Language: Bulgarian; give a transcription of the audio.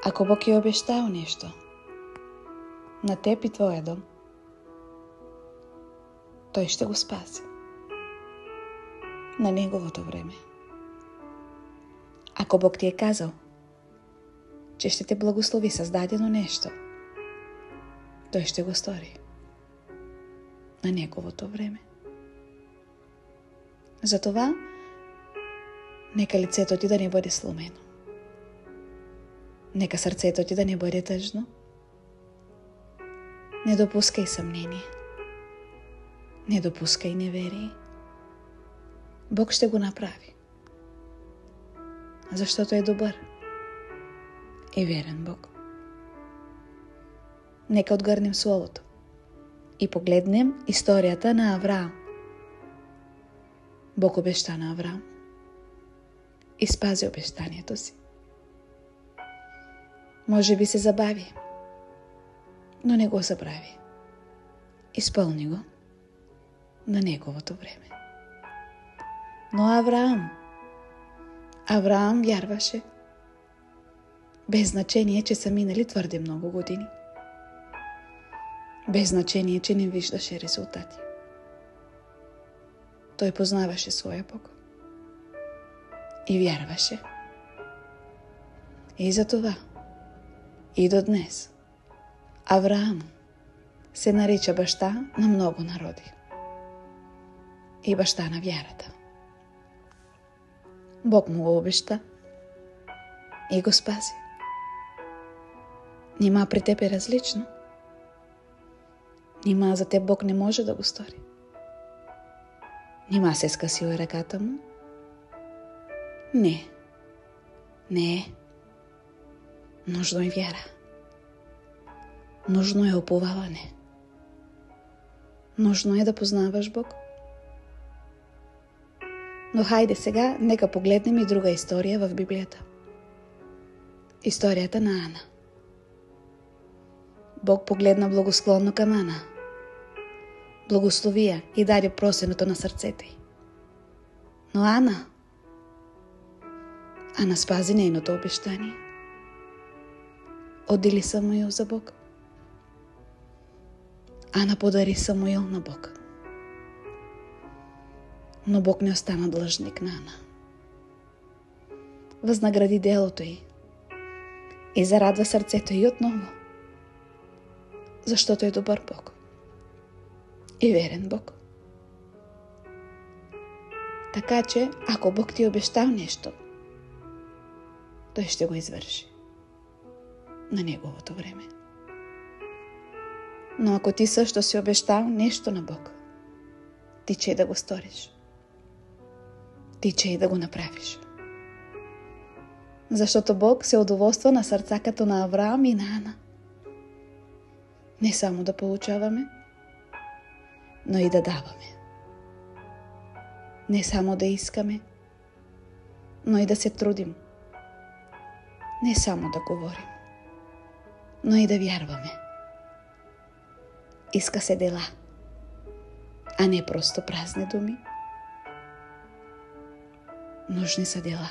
Ако Бог ја обештаал нешто на теб и твоја дом, тој ще го спаси на неговото време. Ако Бог ти е казал че ще те благослови с дадено нешто, тој ще го стори на неговото време. Затова нека лицето ти да не бъде сломено. Нека срцето ти да не бъде тъжно. Не допускай съмнение. Не допускай неверие. Бог ще го направи. Защото е добър и верен Бог. Нека отгърнем Словото и погледнем историята на Авраам. Бог обеща на Авраам и спази обещанието си. Може би се забави, но не го забрави. Изпълни го на неговото време. Но Авраам вярваше, без значение, че са минали твърде много години. Без значение, че не виждаше резултати. Той познаваше своя Бог и вярваше. И за това и до днес Авраам се нарича баща на много народи и баща на вярата. Бог му го обеща и го спази. Нима при теб е различно? Нима за теб Бог не може да го стори? Нима се скъсила ръката му? Не е. Нужно е вяра. Нужно е уповаване. Нужно е да познаваш Бог. Но хайде сега, нека погледнем и друга история в Библията. Историята на Ана. Бог погледна благосклонно към Ана. Благослови я и даде просеното на сърцето й. Но Ана спази нейното обещание. Отдели Самуил за Бог. Ана подари Самуил на Бог. Но Бог не остана длъжник на Ана. Възнагради делото й и зарадва сърцето й отново, защото е добър Бог и верен Бог. Така че, ако Бог ти е обещал нещо, Той ще го извърши на неговото време. Но ако ти също си обещал нещо на Бог, тичай да го сториш. Тичай да го направиш. Защото Бог се удоволства на сърца като на Авраам и на Ана. Не само да получаваме, но и да даваме. Не само да искаме, но и да се трудим. Не само да говорим, но и да вярваме. Иска се дела, а не просто празни думи. Нужни са дела.